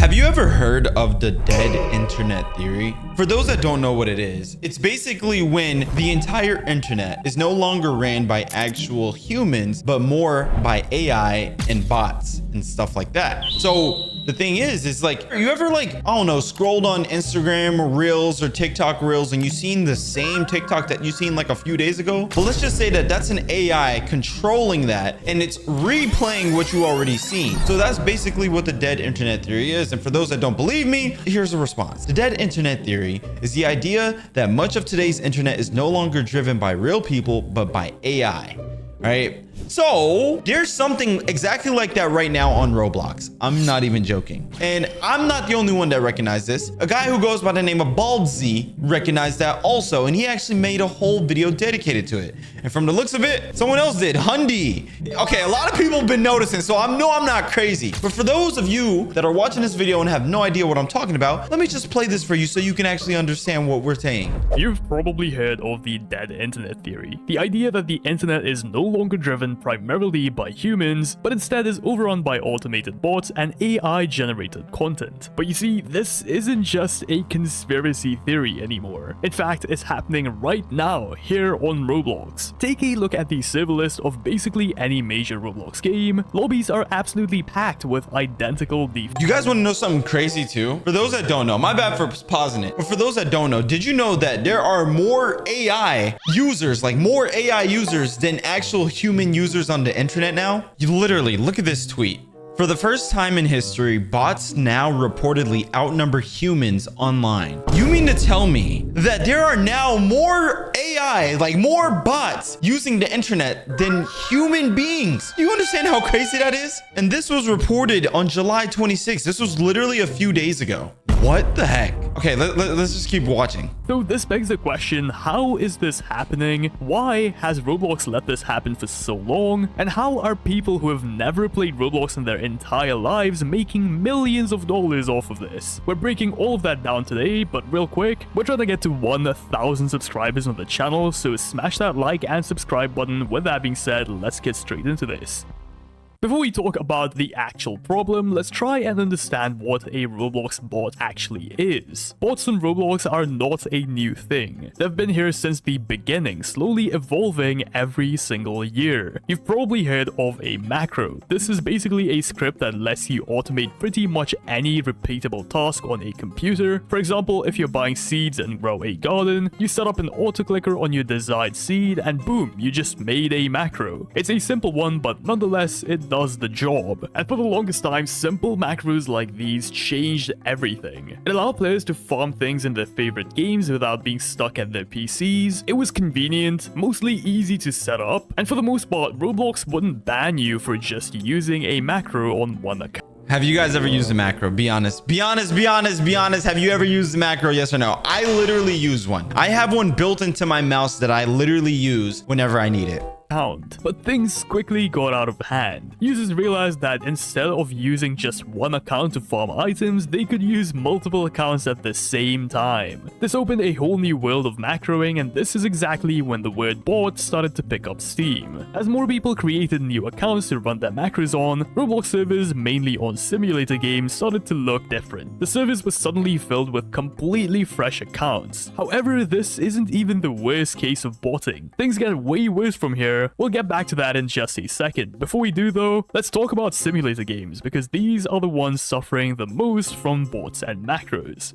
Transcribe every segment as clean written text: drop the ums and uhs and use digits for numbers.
Have you ever heard of the dead internet theory? For those that don't know what it is, it's basically when the entire internet is no longer ran by actual humans, but more by AI and bots and stuff like that. So the thing is like, you ever like, I don't know, scrolled on Instagram Reels or TikTok Reels and you seen the same TikTok that you seen like a few days ago? Well, let's just say that that's an AI controlling that and it's replaying what you already seen. So that's basically what the dead internet theory is. And for those that don't believe me, here's a response. The dead internet theory is the idea that much of today's internet is no longer driven by real people, but by AI, right? So there's something exactly like that right now on Roblox. I'm not even joking. And I'm not the only one that recognized this. A guy who goes by the name of Baldsy recognized that also. And he actually made a whole video dedicated to it. And from the looks of it, someone else did, Hundy. Okay, a lot of people have been noticing, so I'm not crazy. But for those of you that are watching this video and have no idea what I'm talking about, let me just play this for you so you can actually understand what we're saying. You've probably heard of the dead internet theory. The idea that the internet is no longer driven primarily by humans, but instead is overrun by automated bots and AI-generated content. But you see, this isn't just a conspiracy theory anymore. In fact, it's happening right now here on Roblox. Take a look at the server list of basically any major Roblox game. Lobbies are absolutely packed with identical defaults. You guys want to know something crazy too? For those that don't know, my bad for pausing it, but for those that don't know, did you know that there are more AI users, like more AI users than actual human users on the internet now? You literally look at this tweet. For the first time in history, bots now reportedly outnumber humans online. You mean to tell me that there are now more AI, like more bots using the internet than human beings? You understand how crazy that is? And this was reported on July 26th. This was literally a few days ago. What the heck? Okay, let's just keep watching. So this begs the question, how is this happening? Why has Roblox let this happen for so long? And how are people who have never played Roblox in their entire lives making millions of dollars off of this? We're breaking all of that down today, but real quick, we're trying to get to 1,000 subscribers on the channel, so smash that like and subscribe button. With that being said, let's get straight into this. Before we talk about the actual problem, let's try and understand what a Roblox bot actually is. Bots on Roblox are not a new thing. They've been here since the beginning, slowly evolving every single year. You've probably heard of a macro. This is basically a script that lets you automate pretty much any repeatable task on a computer. For example, if you're buying seeds and grow a garden, you set up an auto-clicker on your desired seed and boom, you just made a macro. It's a simple one, but nonetheless, it does the job. And for the longest time, simple macros like these changed everything. It allowed players to farm things in their favorite games without being stuck at their PCs. It was convenient, mostly easy to set up, and for the most part, Roblox wouldn't ban you for just using a macro on one account. Have you guys ever used a macro? Be honest. Be honest, be honest, be honest. Have you ever used a macro? Yes or no? I literally use one. I have one built into my mouse that I literally use whenever I need it. But things quickly got out of hand. Users realized that instead of using just one account to farm items, they could use multiple accounts at the same time. This opened a whole new world of macroing, and this is exactly when the word bot started to pick up steam. As more people created new accounts to run their macros on, Roblox servers, mainly on simulator games, started to look different. The servers were suddenly filled with completely fresh accounts. However, this isn't even the worst case of botting. Things get way worse from here. We'll get back to that in just a second. Before we do though, let's talk about simulator games, because these are the ones suffering the most from bots and macros.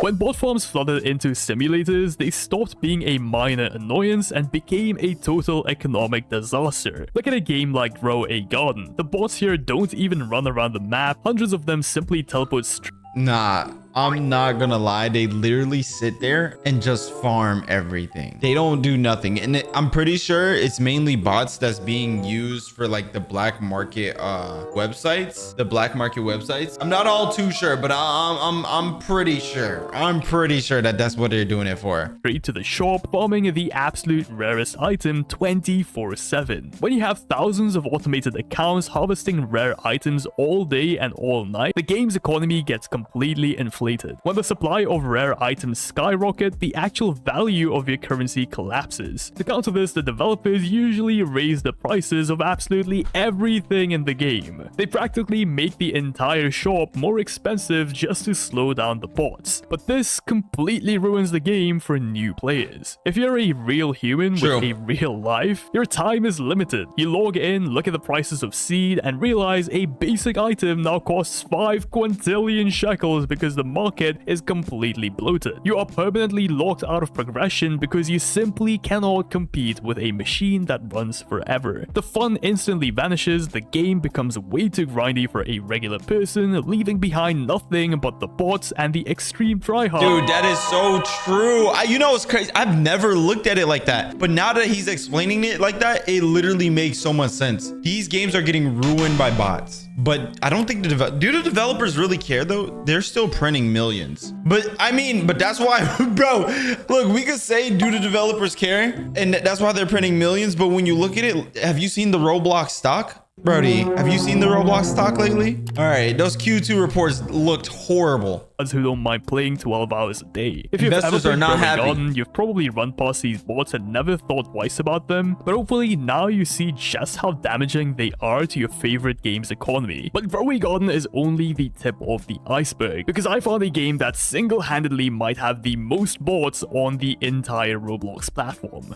When bot farms flooded into simulators, they stopped being a minor annoyance and became a total economic disaster. Look at a game like Grow a Garden. The bots here don't even run around the map, hundreds of them simply teleport straight. Nah, I'm not gonna lie. They literally sit there and just farm everything. They don't do nothing. And I'm pretty sure it's mainly bots that's being used for like the black market websites. The black market websites. I'm not all too sure, but I'm pretty sure. I'm pretty sure that that's what they're doing it for. Straight to the shop, farming the absolute rarest item 24/7. When you have thousands of automated accounts harvesting rare items all day and all night, the game's economy gets completely inflated inflated. When the supply of rare items skyrocket, the actual value of your currency collapses. To counter this, the developers usually raise the prices of absolutely everything in the game. They practically make the entire shop more expensive just to slow down the bots. But this completely ruins the game for new players. If you're a real human with a real life, your time is limited. You log in, look at the prices of seed, and realize a basic item now costs 5 quintillion shekels because the market is completely bloated. You are permanently locked out of progression because you simply cannot compete with a machine that runs forever. The fun instantly vanishes, the game becomes way too grindy for a regular person, leaving behind nothing but the bots and the extreme tryhard. Dude, that is so true. You know, it's crazy. I've never looked at it like that, but now that he's explaining it like that, it literally makes so much sense. These games are getting ruined by bots, but I don't think do the developers really care though? They're still printing millions. But I mean, but that's why, bro, look, we could say do the developers care, and that's why they're printing millions. But when you look at it, have you seen the Roblox stock? Brody, have you seen the Roblox stock lately? All right, those Q2 reports looked horrible. Who don't mind playing 12 hours a day. If you've Investors ever are not happy. Garden, you've probably run past these bots and never thought twice about them, but hopefully now you see just how damaging they are to your favorite game's economy. But Growing Garden is only the tip of the iceberg, because I found a game that single-handedly might have the most bots on the entire Roblox platform.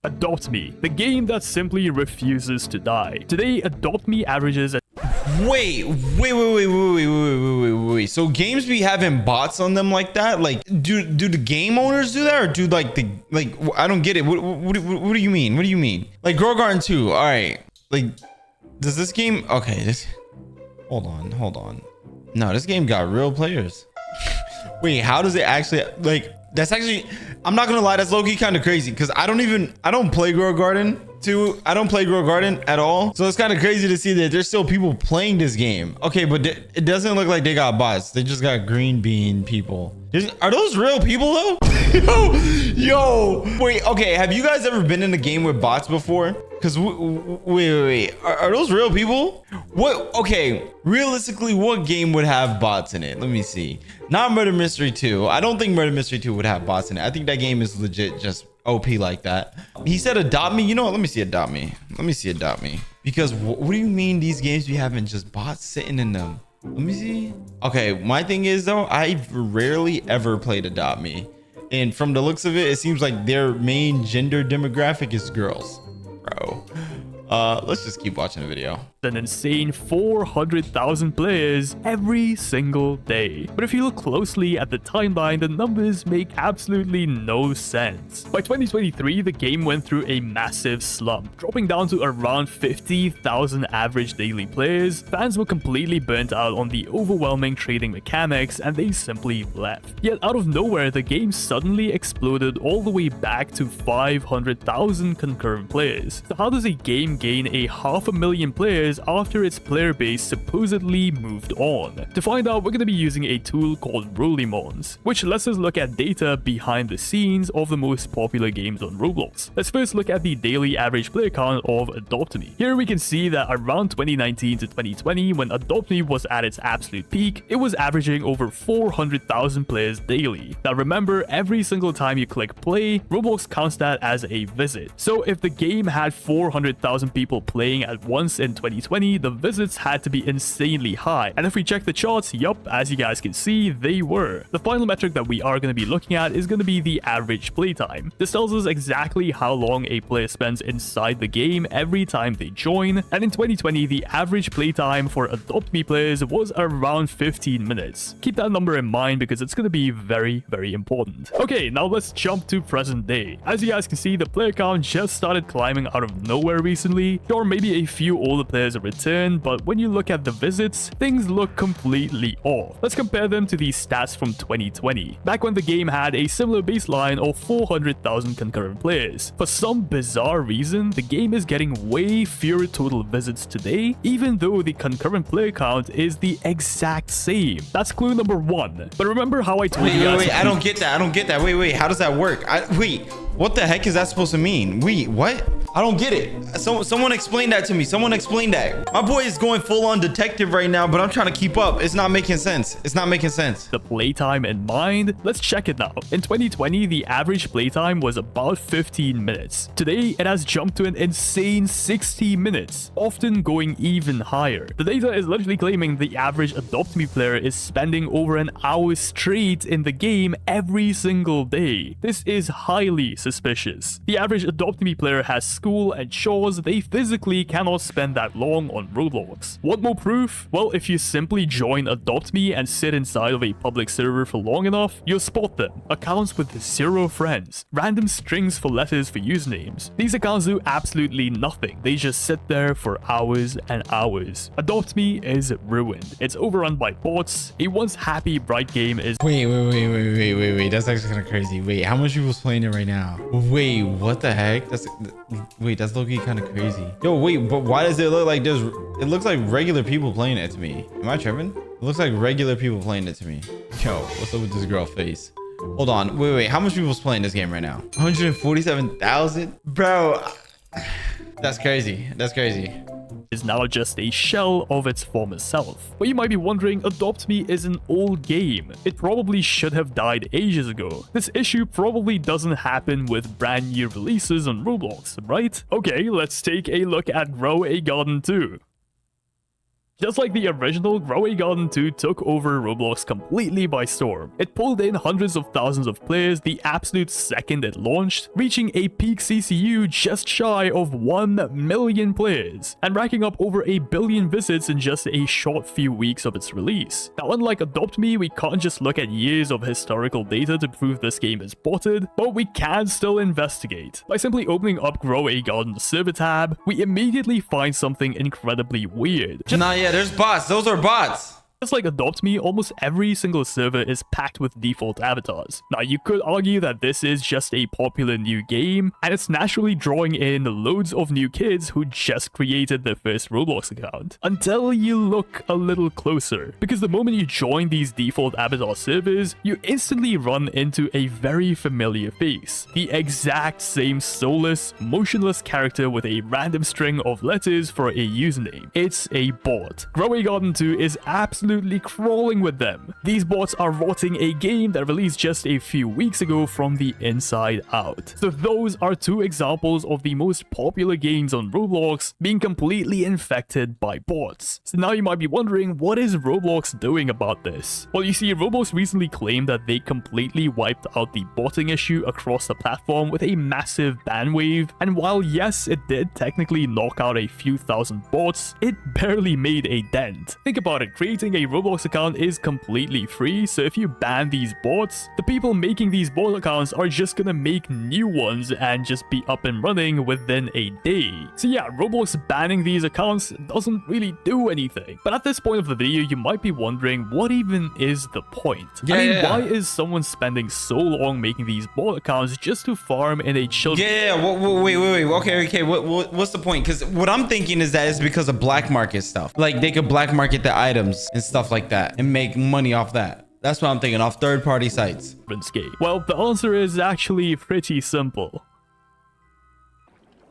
Adopt Me, the game that simply refuses to die. Today, Adopt Me averages at Wait. So games be having bots on them like that? Like, do the game owners do that, or do I don't get it. What do you mean? What do you mean? Like Grow Garden 2. All right. Like, does this game? Okay. Hold on. No, this game got real players. Wait, how does it actually like? That's actually, I'm not gonna lie, that's low-key kind of crazy because I don't play Grow Garden 2. I don't play Grow Garden at all. So it's kind of crazy to see that there's still people playing this game. Okay, but it doesn't look like they got bots. They just got green bean people. Are those real people though? Yo, wait, okay. Have you guys ever been in a game with bots before? Because wait. Are those real people? What? Okay, realistically, what game would have bots in it? Let me see. Not Murder Mystery 2. I don't think Murder Mystery 2 would have bots in it. I think that game is legit just OP like that. He said adopt me. You know what? Let me see adopt me. Because what do you mean these games be having just bots sitting in them? Let me see. Okay, my thing is though, I've rarely ever played Adopt Me. And from the looks of it, it seems like their main gender demographic is girls. Bro. Let's just keep watching the video. An insane 400,000 players every single day. But if you look closely at the timeline, the numbers make absolutely no sense. By 2023, the game went through a massive slump, dropping down to around 50,000 average daily players. Fans were completely burnt out on the overwhelming trading mechanics, and they simply left. Yet out of nowhere, the game suddenly exploded all the way back to 500,000 concurrent players. So how does a game gain a 500,000 players after its player base supposedly moved on? To find out, we're going to be using a tool called Rolimons, which lets us look at data behind the scenes of the most popular games on Roblox. Let's first look at the daily average player count of Adopt Me. Here we can see that around 2019 to 2020, when Adopt Me was at its absolute peak, it was averaging over 400,000 players daily. Now remember, every single time you click play, Roblox counts that as a visit. So if the game had 400,000 people playing at once in 2020, the visits had to be insanely high. And if we check the charts, yup, as you guys can see, they were. The final metric that we are going to be looking at is going to be the average playtime. This tells us exactly how long a player spends inside the game every time they join. And in 2020, the average playtime for Adopt Me players was around 15 minutes. Keep that number in mind because it's going to be very, very important. Okay, now let's jump to present day. As you guys can see, the player count just started climbing out of nowhere recently, or maybe a few older players have returned, but when you look at the visits, things look completely off. Let's compare them to the stats from 2020, back when the game had a similar baseline of 400,000 concurrent players. For some bizarre reason, the game is getting way fewer total visits today, even though the concurrent player count is the exact same. That's clue number one. But remember how I told you guys— Wait, I don't get that. Wait, how does that work? Wait, what the heck is that supposed to mean? Wait, what? I don't get it. Someone explain that to me. Someone explain that. My boy is going full on detective right now, but I'm trying to keep up. It's not making sense. It's not making sense. The playtime in mind, let's check it now. In 2020, the average playtime was about 15 minutes. Today, it has jumped to an insane 60 minutes, often going even higher. The data is literally claiming the average Adopt Me player is spending over an hour straight in the game every single day. This is highly suspicious. The average Adopt Me player has school and chores. They physically cannot spend that long on Roblox. Want more proof? Well, if you simply join Adopt Me and sit inside of a public server for long enough, you'll spot them. Accounts with 0 friends, random strings for letters for usernames. These accounts do absolutely nothing. They just sit there for hours and hours. Adopt Me is ruined. It's overrun by bots. A once happy, bright game is... Wait. That's actually kind of crazy. Wait, how much people's playing it right now? Wait, what the heck? That's low-key kind of crazy. Yo, wait, but why does it look like there's... It looks like regular people playing it to me. Am I tripping? It looks like regular people playing it to me. Yo, what's up with this girl face? Hold on. Wait. How much people's playing this game right now? 147,000? Bro, that's crazy. That's crazy. Is now just a shell of its former self. But you might be wondering, Adopt Me is an old game. It probably should have died ages ago. This issue probably doesn't happen with brand new releases on Roblox, right? Okay, let's take a look at Grow a Garden 2. Just like the original, Grow a Garden 2 took over Roblox completely by storm. It pulled in hundreds of thousands of players the absolute second it launched, reaching a peak CCU just shy of 1 million players, and racking up over 1 billion visits in just a short few weeks of its release. Now, unlike Adopt Me, we can't just look at years of historical data to prove this game is botted, but we can still investigate. By simply opening up Grow a Garden server tab, we immediately find something incredibly weird. Yeah, there's bots. Those are bots. Just like Adopt Me, almost every single server is packed with default avatars. Now, you could argue that this is just a popular new game, and it's naturally drawing in loads of new kids who just created their first Roblox account. Until you look a little closer, because the moment you join these default avatar servers, you instantly run into a very familiar face. The exact same soulless, motionless character with a random string of letters for a username. It's a bot. Grow a Garden 2 is absolutely crawling with them. These bots are rotting a game that released just a few weeks ago from the inside out. So those are 2 examples of the most popular games on Roblox being completely infected by bots. So now you might be wondering, what is Roblox doing about this? Well, you see, Roblox recently claimed that they completely wiped out the botting issue across the platform with a massive ban wave, and while yes, it did technically knock out a few thousand bots, it barely made a dent. Think about it, creating a Roblox account is completely free, so if you ban these bots, the people making these bot accounts are just gonna make new ones and just be up and running within a day. So yeah, Roblox banning these accounts doesn't really do anything. But at this point of the video, you might be wondering, what even is the point? Why is someone spending so long making these bot accounts just to farm in a chill... Wait. Okay. What's the point? Because what I'm thinking is that it's because of black market stuff. Like, they could black market the items and stuff like that and make money off that. That's what I'm thinking, off third-party sites. Well, the answer is actually pretty simple.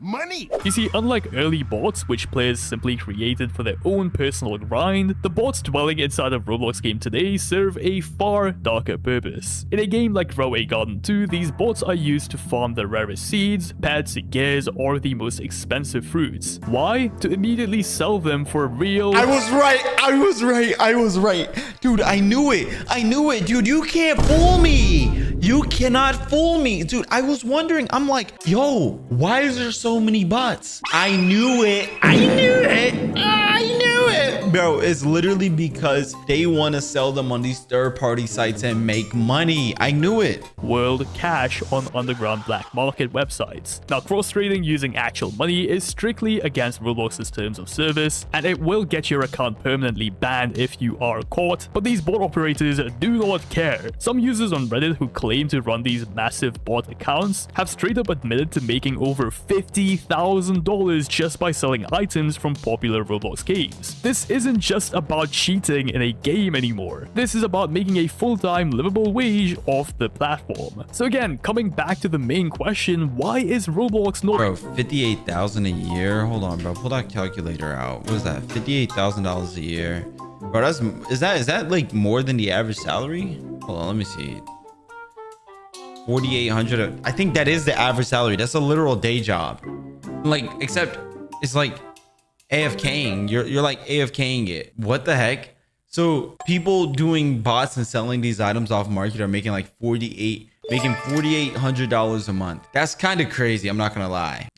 Money! You see, unlike early bots, which players simply created for their own personal grind, the bots dwelling inside of Roblox game today serve a far darker purpose. In a game like Grow a Garden 2, these bots are used to farm the rarest seeds, pets, gears, or the most expensive fruits. Why? To immediately sell them for real... I was right. Dude, I knew it. Dude, you can't fool me. You cannot fool me. Dude, I was wondering. I'm like, yo, why is there so many bots? I knew it. Bro, it's literally because they want to sell them on these third-party sites and make money. I knew it. World cash on underground black market websites. Now, cross-trading using actual money is strictly against Roblox's terms of service, and it will get your account permanently banned if you are caught, but these bot operators do not care. Some users on Reddit who claim to run these massive bot accounts have straight up admitted to making over $50,000 just by selling items from popular Roblox games. This isn't isn't just about cheating in a game anymore. This is about making a full-time livable wage off the platform. So again, coming back to the main question, why is Roblox not... Bro, 58,000 a year? Hold on, bro. Pull that calculator out. What is that? $58,000 a year. Bro, is that like more than the average salary? Hold on, let me see. 4,800. I think that is the average salary. That's a literal day job. Like, except it's like AFKing. You're like AFKing it. What the heck? So people doing bots and selling these items off market are making like $4,800 a month. That's kind of crazy. I'm not gonna lie.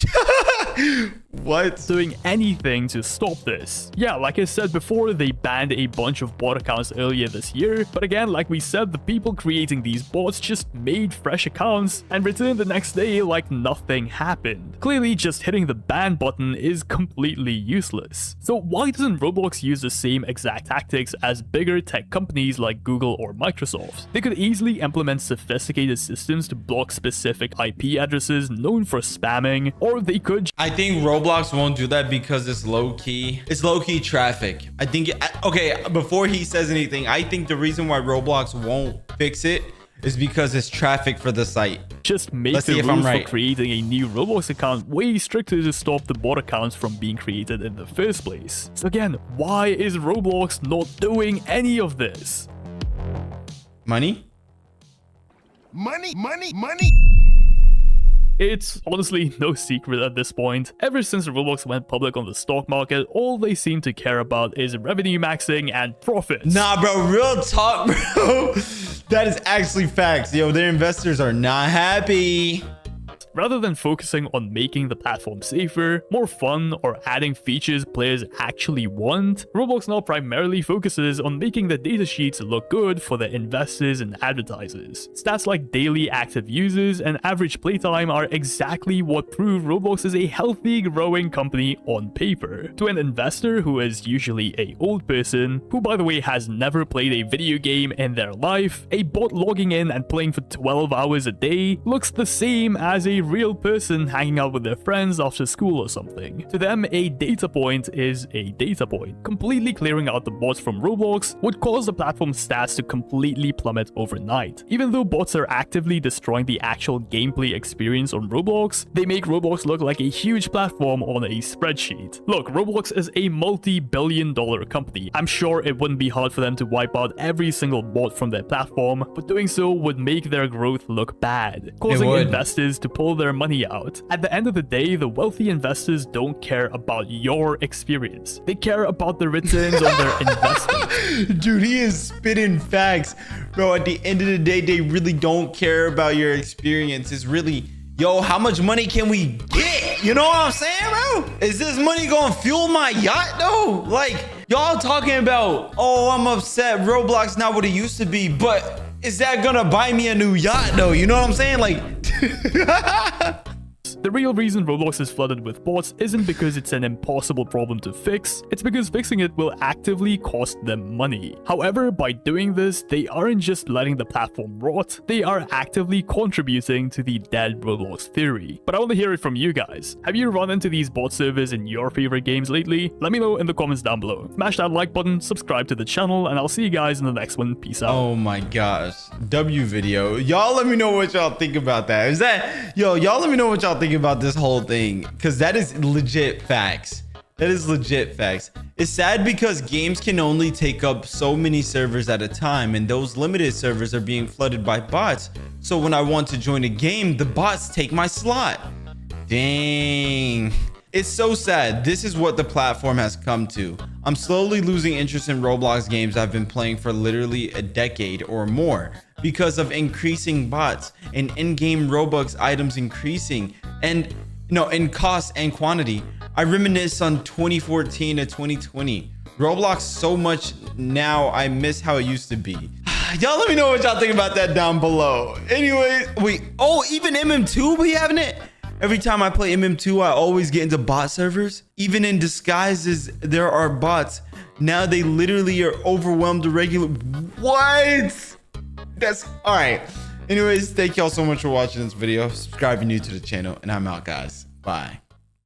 What? Doing anything to stop this. Yeah, like I said before, they banned a bunch of bot accounts earlier this year, but again, like we said, the people creating these bots just made fresh accounts and returned the next day like nothing happened. Clearly, just hitting the ban button is completely useless. So why doesn't Roblox use the same exact tactics as bigger tech companies like Google or Microsoft? They could easily implement sophisticated systems to block specific IP addresses known for spamming, or they could... I think Roblox won't do that because it's low-key. It's low-key traffic. I think, okay, before he says anything, I think the reason why Roblox won't fix it is because it's traffic for the site. Just make the rules for creating a new Roblox account way stricter to stop the bot accounts from being created in the first place. So again, why is Roblox not doing any of this? Money? Money. It's honestly no secret at this point. Ever since Roblox went public on the stock market, all they seem to care about is revenue maxing and profits. Nah, bro, real talk, bro. That is actually facts. Yo, their investors are not happy. Rather than focusing on making the platform safer, more fun, or adding features players actually want, Roblox now primarily focuses on making the datasheets look good for their investors and advertisers. Stats like daily active users and average playtime are exactly what prove Roblox is a healthy, growing company on paper. To an investor who is usually an old person, who by the way has never played a video game in their life, a bot logging in and playing for 12 hours a day looks the same as a real person hanging out with their friends after school or something. To them, a data point is a data point. Completely clearing out the bots from Roblox would cause the platform's stats to completely plummet overnight. Even though bots are actively destroying the actual gameplay experience on Roblox, they make Roblox look like a huge platform on a spreadsheet. Look, Roblox is a multi-billion-dollar company. I'm sure it wouldn't be hard for them to wipe out every single bot from their platform, but doing so would make their growth look bad, causing investors to pull their money out. At the end of the day, the wealthy investors don't care about your experience. They care about the returns on their investment. Dude, he is spitting facts. Bro, at the end of the day, they really don't care about your experience. It's really, yo, how much money can we get? You know what I'm saying, bro? Is this money gonna fuel my yacht, though? Like, y'all talking about, oh, I'm upset, Roblox not what it used to be, but is that gonna buy me a new yacht, though? You know what I'm saying? Like, the real reason Roblox is flooded with bots isn't because it's an impossible problem to fix, it's because fixing it will actively cost them money. However, by doing this, they aren't just letting the platform rot, they are actively contributing to the dead Roblox theory. But I want to hear it from you guys. Have you run into these bot servers in your favorite games lately? Let me know in the comments down below. Smash that like button, subscribe to the channel, and I'll see you guys in the next one. Peace out. Oh my gosh. W video. Y'all let me know what y'all think about that. Is that, yo, y'all let me know what y'all think about this whole thing, because that is legit facts. That is legit facts. It's sad because games can only take up so many servers at a time, and those limited servers are being flooded by bots. So when I want to join a game, the bots take my slot. Dang. It's so sad. This is what the platform has come to. I'm slowly losing interest in Roblox games I've been playing for literally a decade or more because of increasing bots and in-game Robux items increasing and in cost and quantity. I reminisce on 2014 to 2020. Roblox so much now, I miss how it used to be. Y'all let me know what y'all think about that down below. Anyways, wait, oh, even MM2 we having it? Every time I play MM2, I always get into bot servers. Even in disguises, there are bots. Now they literally are overwhelmed the regular. What? That's all right. Anyways, thank y'all so much for watching this video. Subscribe if you're new to the channel, and I'm out, guys. Bye.